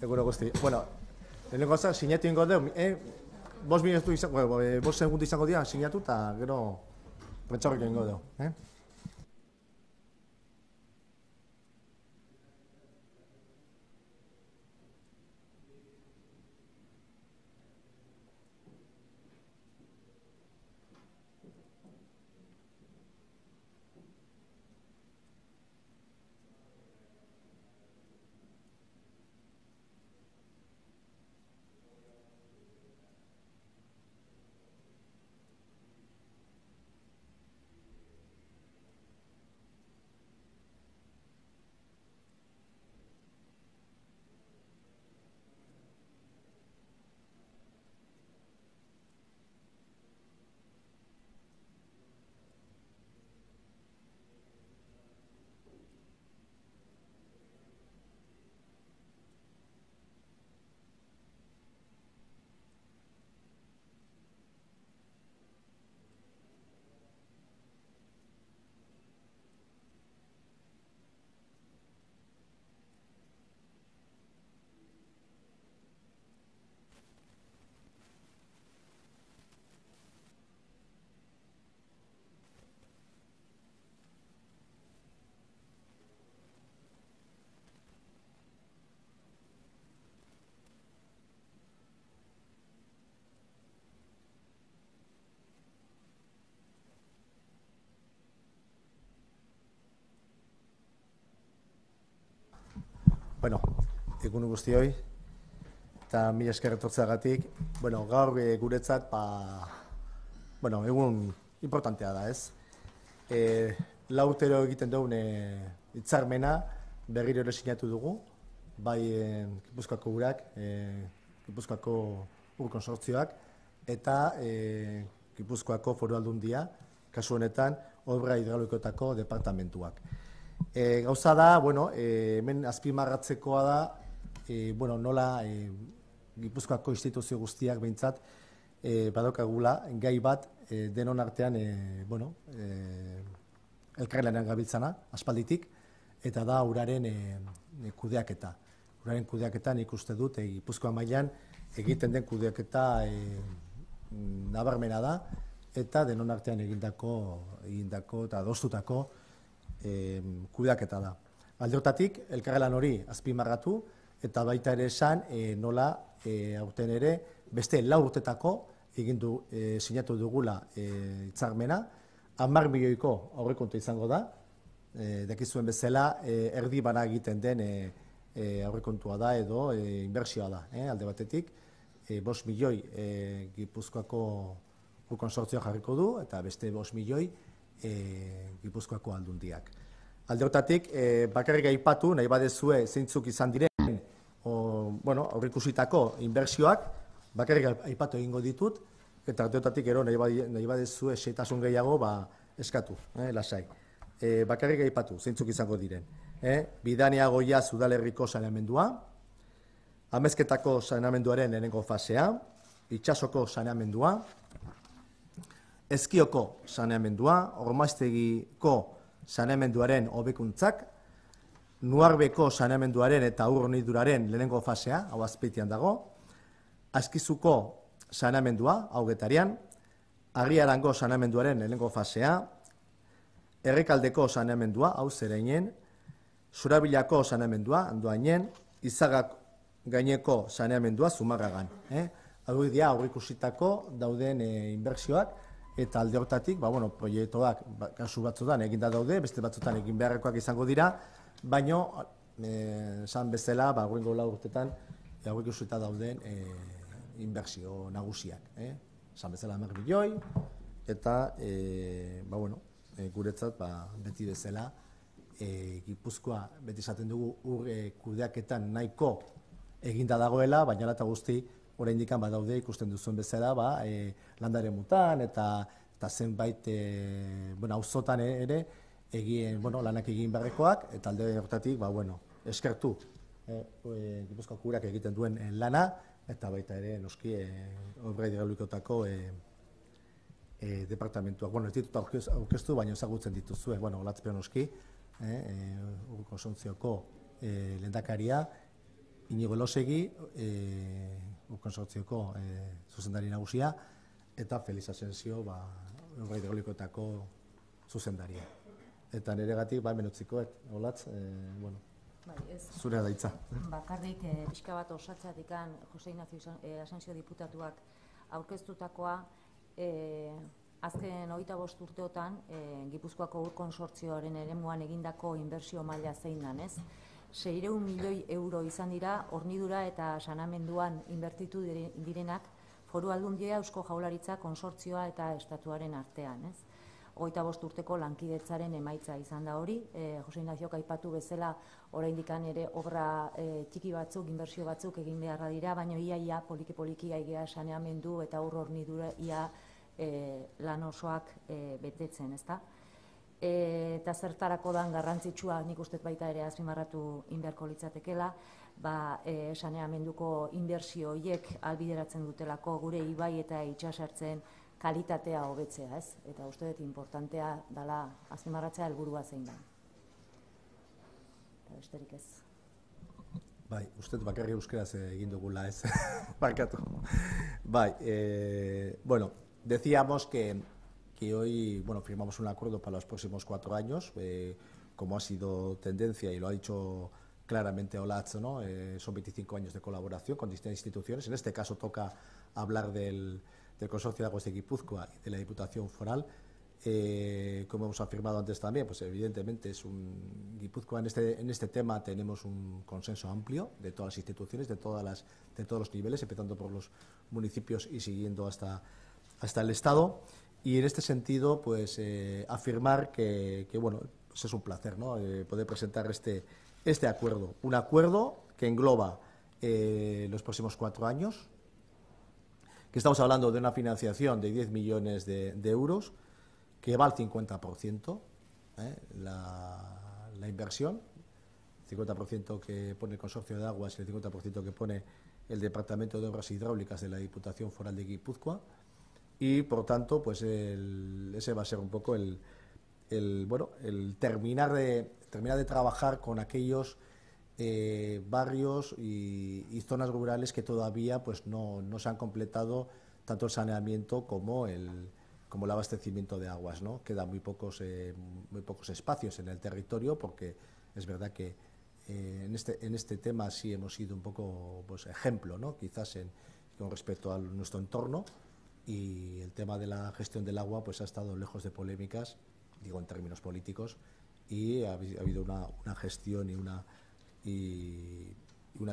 Eguro guzti. Bueno, lehenengo gauza, sinatu ingo deu, bost minutu izango, bost segundu izango dira, sinatu, eta gero prentxaurrik ingo deu. Bueno, egun guztioi, eta mila esker etortzeagatik. Bueno, gaur guretzat, egun importantea da, ez? Lau urtero egiten dugun hitzarmena berriro ere sinatu dugu, bai Gipuzkoako urak, Gipuzkoako ur konsortzioak, eta Gipuzkoako Foru Aldundia, kasu honetan, obra hidraulikoetako departamentuak. Gauza da, hemen azpimarratzekoa da, nola Gipuzkoako instituzio guztiak behintzat badokagula gai bat denon artean, elkarlanean gabiltzana, aspalditik, eta da uraren kudeaketa. Uraren kudeaketan ikuste dut Gipuzkoa mailan egiten den kudeaketa nabarmena da, eta denon artean egindako eta adostutako kudeaketa da. Alde horretatik, elkarlan hori azpimarratu, eta baita ere esan nola aurten ere beste 4 urtetako sinatu dugula hitzarmena, 10 milioiko aurrekontu izango da, dakizuen bezala erdi bana egiten den aurrekontua da edo inbertsioa da, alde batetik, 5 milioi Gipuzkoako ur konsortzioa jarriko du, eta beste 5 milioi Gipuzkoako aldundiak. Alde horretatik, bakarrik aipatu, nahi badezue zeintzuk izan diren, aurreikusitako inbertsioak, bakarrik aipatu egingo ditut, eta alde horretatik ero nahi badezue xehetasun gehiago eskatu, lasai. Bakarrik aipatu, zeintzuk izango diren. Bidania Goiaz udalerriko saneamendua, Amezketako saneamenduaren lehenengo fasea, Itsasoko saneamendua, Ezkioko saneamendua, Ormaiztegiko saneamenduaren hobekuntzak, Nuarbeko saneamenduaren eta ur horniduraren lehenengo fasea, hau Azpeitian dago, Azkizuko saneamendua, hau Getarian, Arriarango saneamenduaren lehenengo fasea, Errekaldeko saneamendua, hau Zereinen, Zurabilako saneamendua, Andoainen, Izagak gaineko saneamendua, Zumarragan. Hau dira aurreikusitako dauden inbertsioak, eta alde horretatik, proiektuak kasu batzutan eginda daude, beste batzutan egin beharrekoak izango dira, baino, esan bezala, hurrengo 4 urtetan aurreikusita dauden inbertsio nagusiak. Esan bezala 10 milioi, eta, guretzat, beti bezala, Gipuzkoa, beti esaten dugu, ur kudeaketan nahiko eginda dagoela, baina eta guzti, oraindik badaude ikusten duzuen bezala, landare mutan eta zenbait auzotan ere lanak egin beharrekoak, eta alde horretatik eskertu Gipuzkoako urak egiten duen lana, eta baita ere noski obra hidraulikoetako departamentuak. Ez ditut aurkeztu, baina ezagutzen dituzue, Olatzpeo noski, ur konsortzioko lehendakaria, Inigo Elosegi, konsortzioko zuzendari nagusia, eta Felix Asensio, obra hidraulikoetako zuzendaria. Eta niregatik, hemen utziko, Olatz, zure daitza. Bakarrik, pixka bat osatzeatik, Jose Ignacio Asensio diputatuak aurkeztutakoa, azken 25 urteotan, Gipuzkoako Ur Kontsortzioaren eremuan egindako inbertsio maila zein dan, ez? 600 milioi euro izan dira, hornidura eta sanamenduan inbertitu direnak, Foru Aldundia, Eusko Jaurlaritza, Kontsortzioa eta Estatuaren artean, ez? 25 urteko lankidetzaren emaitza izan da hori. Jose Ignaziok aipatu bezala oraindikan ere obra txiki batzuk, inbertsio batzuk egin beharra dira, baina ia poliki-poliki aigea saneamendu eta ur hornidura ia lan osoak betetzen, ezta? Eta zertarako dan garrantzitsua, nik uste baita ere azpimarratu inberko litzatekela, saneamenduko inbertsio horiek albideratzen dutelako gure ibai eta itsasertzen kalitatea hobetzea, ez? Eta uste dut importantea dela azpimarratzea helburua zein da. Eta besterik ez. Bai, uste dut bakarri euskeraz egin dugula, ez? Barkatu. Bai, bueno, decíamos que hoy, bueno, firmamos un acuerdo para los próximos 4 años, como ha sido tendencia y lo ha dicho claramente Olatz, ¿no? Son 25 años de colaboración con distintas instituciones. En este caso toca hablar del Consorcio de Aguas de Guipúzcoa y de la Diputación Foral. Como hemos afirmado antes también, pues evidentemente Guipúzcoa en este tema tenemos un consenso amplio de todas las instituciones, de todos los niveles, empezando por los municipios y siguiendo hasta el Estado. Y en este sentido, pues afirmar que bueno, pues es un placer, ¿no? Poder presentar este acuerdo. Un acuerdo que engloba los próximos 4 años, que estamos hablando de una financiación de 10 millones de euros, que va al 50%, la inversión, el 50% que pone el Consorcio de Aguas y el 50% que pone el Departamento de Obras Hidráulicas de la Diputación Foral de Guipúzcoa, y por tanto, pues ese va a ser un poco el terminar de trabajar con aquellos barrios y zonas rurales que todavía pues no se han completado tanto el saneamiento como el abastecimiento de aguas, ¿no? Quedan muy pocos espacios en el territorio, porque es verdad que en este tema sí hemos sido un poco pues ejemplo, ¿no? Quizás con respecto a nuestro entorno, y el tema de la gestión del agua pues ha estado lejos de polémicas, digo en términos políticos, y ha habido una gestión y una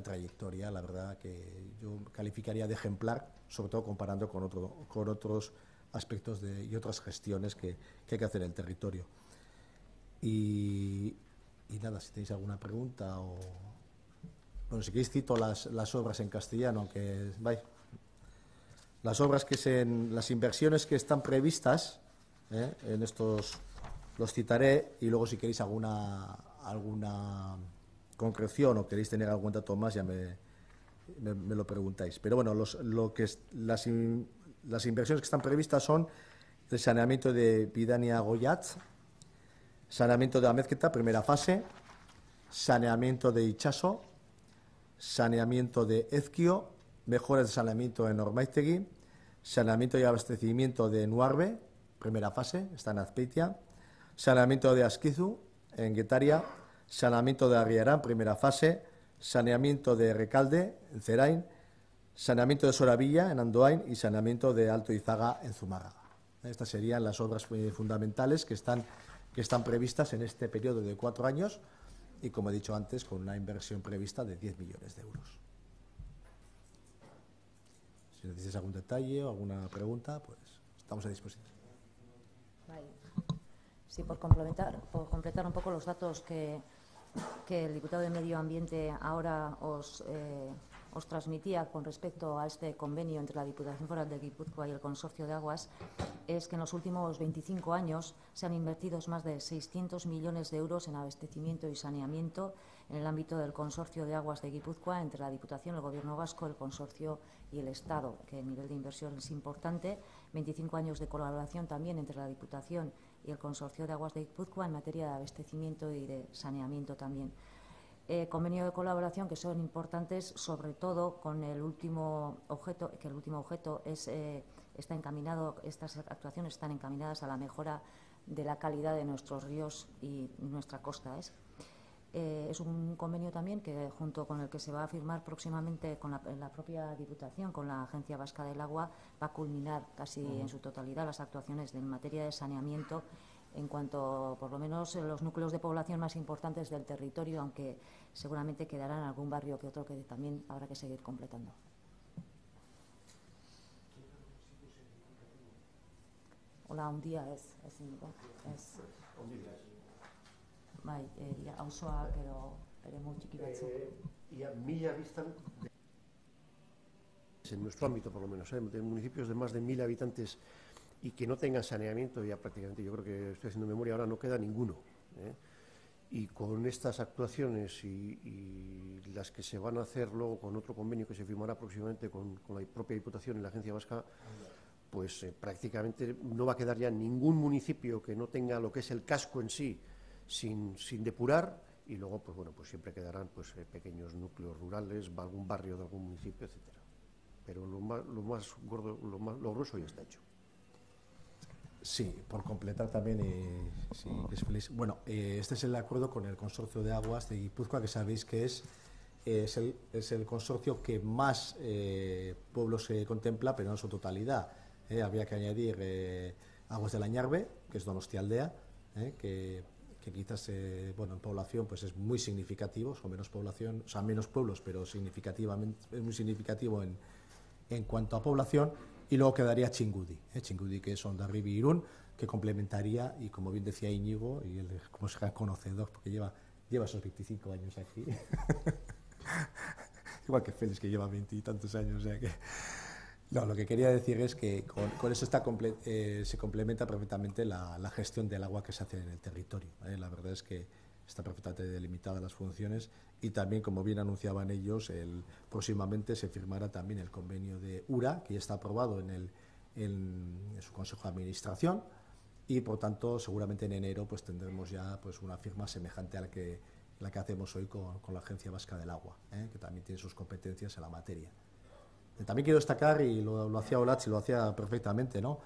trayectoria, la verdad, que yo calificaría de ejemplar, sobre todo comparando con otros aspectos y otras gestiones que hay que hacer en el territorio. Y nada, si tenéis alguna pregunta o... Bueno, si queréis cito las obras en castellano, que vais. Las obras las inversiones que están previstas, en estos los citaré, y luego si queréis alguna concreción o queréis tener algún dato más, ya me lo preguntáis. Pero bueno, las inversiones que están previstas son el saneamiento de Bidania-Goyatz, saneamiento de Amezqueta, primera fase, saneamiento de Itxaso, saneamiento de Ezkio, mejoras de saneamiento en Ormaiztegui, saneamiento y abastecimiento de Nuarbe, primera fase, está en Azpeitia, saneamiento de Asquizu, en Guetaria, saneamiento de Arriarán, primera fase, saneamiento de Recalde, en Zerain, saneamiento de Soravilla, en Andoain, y saneamiento de Alto Izaga, en Zumárraga. Estas serían las obras fundamentales que están previstas en este periodo de 4 años, y como he dicho antes, con una inversión prevista de 10 millones de euros. Si necesitáis algún detalle o alguna pregunta, pues estamos a disposición. Sí, por completar un poco los datos que el diputado de Medio Ambiente ahora os transmitía con respecto a este convenio entre la Diputación Foral de Guipúzcoa y el Consorcio de Aguas, es que en los últimos 25 años se han invertido más de 600 millones de euros en abastecimiento y saneamiento en el ámbito del Consorcio de Aguas de Guipúzcoa, entre la Diputación, el Gobierno vasco, el Consorcio y el Estado, que el nivel de inversión es importante. 25 años de colaboración también entre la Diputación y el Consorcio de Aguas de Guipúzcoa en materia de abastecimiento y de saneamiento también. convenio de colaboración que son importantes, sobre todo con el último objeto, que el último objeto está encaminado, estas actuaciones están encaminadas a la mejora de la calidad de nuestros ríos y nuestra costa. Es un convenio también que, junto con el que se va a firmar próximamente con la propia Diputación, con la Agencia Vasca del Agua, va a culminar casi en su totalidad las actuaciones en materia de saneamiento en cuanto, por lo menos, en los núcleos de población más importantes del territorio, aunque seguramente quedará en algún barrio que otro que también habrá que seguir completando. Hola, Handia ez bai, auzoak edo eremu txiki batzuk. Ia 1000 habitantes en nuestro ámbito, por lo menos, de municipios de más de 1000 habitantes y que no tengan saneamiento, ya prácticamente, yo creo que estoy haciendo memoria, ahora no queda ninguno. Y con estas actuaciones y las que se van a hacer luego con otro convenio que se firmará próximamente con la propia Diputación y la Agencia Vasca, pues prácticamente no va a quedar ya ningún municipio que no tenga lo que es el casco en sí sin depurar, y luego pues bueno, pues siempre quedarán pues pequeños núcleos rurales, algún barrio de algún municipio, etcétera. Pero lo más gordo, lo grueso ya está hecho. Sí, por completar también, sí, es feliz. Bueno, este es el acuerdo con el Consorcio de Aguas de Guipúzcoa, que sabéis que es el consorcio que más pueblos se contempla, pero no en su totalidad. Habría que añadir Aguas de la Ñarbe, que es Donostialdea, que quizás bueno, en población pues es muy significativo, son menos población, o sea, menos pueblos, pero significativamente es muy significativo en cuanto a población. Y luego quedaría Txingudi, Txingudi, que es Hondarribia y Irún, que complementaría, y como bien decía Íñigo, y él como es gran conocedor, porque lleva esos 25 años aquí, igual que Félix, que lleva 20 y tantos años, o sea que... No, lo que quería decir es que con eso se complementa perfectamente la gestión del agua que se hace en el territorio, ¿vale? La verdad es que está perfectamente delimitada las funciones, y también, como bien anunciaban ellos, próximamente se firmará también el convenio de URA, que ya está aprobado en su Consejo de Administración, y por tanto seguramente en enero pues tendremos ya pues una firma semejante a la que hacemos hoy con la Agencia Vasca del Agua, que también tiene sus competencias en la materia. También quiero destacar, y lo hacía Olatz y lo hacía perfectamente, ¿no?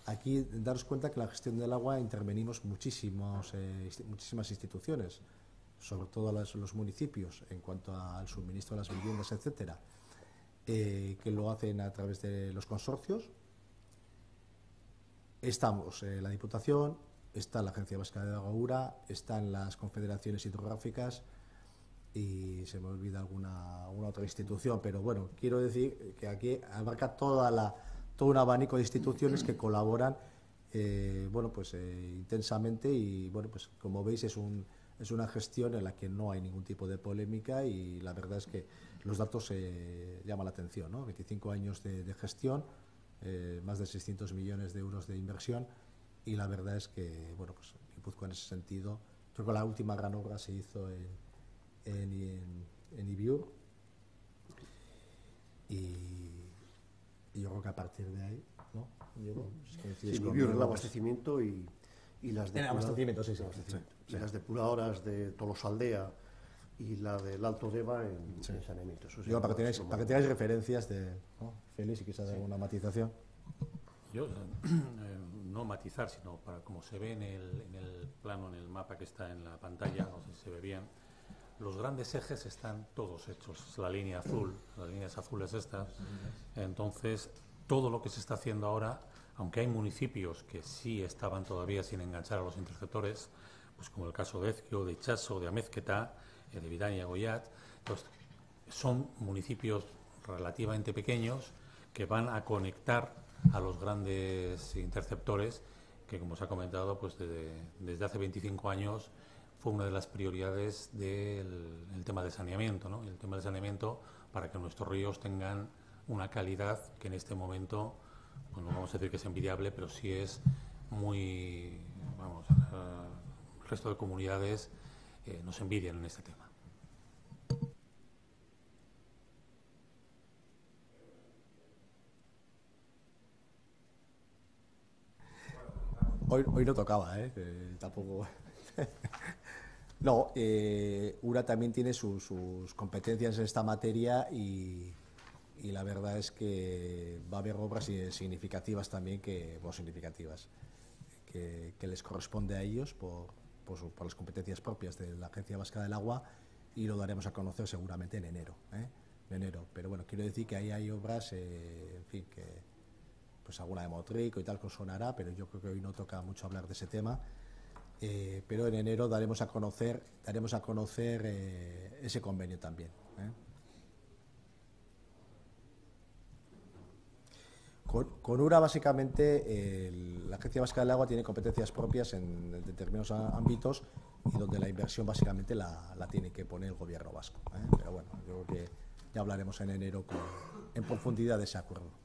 Aquí daros cuenta que en la gestión del agua intervenimos muchísimas instituciones, sobre todo los municipios, en cuanto al suministro de las viviendas, etcétera, que lo hacen a través de los consorcios. Estamos la Diputación, está la Agencia Vasca de Agua URA, están las confederaciones hidrográficas, y se me olvida alguna otra institución, pero bueno, quiero decir que aquí abarca todo un abanico de instituciones que colaboran bueno, pues intensamente, y bueno, pues como veis es una gestión en la que no hay ningún tipo de polémica, y la verdad es que los datos llaman la atención, ¿no? 25 años de gestión, más de 600 millones de euros de inversión, y la verdad es que, bueno, pues Guipúzcoa en ese sentido, creo que la última gran obra se hizo en Ibiur, y yo creo que a partir de ahí, ¿no? Sí, Ibiur, el abastecimiento y las las depuradoras de Tolosaldea y la del Alto Deva en saneamiento. Eso digo, para que tengáis referencias ¿no? Félix, y quizás alguna matización. Yo, no matizar, sino para como se ve en el plano, en el mapa que está en la pantalla, no sé si se ve bien, los grandes ejes están todos hechos, la línea azul, las líneas azules estas. Entonces, todo lo que se está haciendo ahora, aunque hay municipios que sí estaban todavía sin enganchar a los interceptores, pues como el caso de Ezquio, de Itxaso, de Amezketa, de Bidaia, Goiat, pues son municipios relativamente pequeños que van a conectar a los grandes interceptores, que como se ha comentado, pues desde hace 25 años fue una de las prioridades del tema de saneamiento, ¿no? El tema de saneamiento para que nuestros ríos tengan una calidad que en este momento, bueno, no vamos a decir que es envidiable, pero sí es muy, vamos, el resto de comunidades nos envidian en este tema. Hoy no tocaba, tampoco. No, URA también tiene sus competencias en esta materia y la verdad es que va a haber obras significativas también, que les corresponde a ellos por las competencias propias de la Agencia Vasca del Agua, y lo daremos a conocer seguramente en enero. Pero bueno, quiero decir que ahí hay obras, en fin, que pues alguna de Motrico y tal que os sonará, pero yo creo que hoy no toca mucho hablar de ese tema. Pero en enero daremos a conocer ese convenio también. Con URA, básicamente, la Agencia Vasca del Agua tiene competencias propias en determinados ámbitos, y donde la inversión básicamente la tiene que poner el gobierno vasco. Pero bueno, yo creo que ya hablaremos en enero en profundidad de ese acuerdo.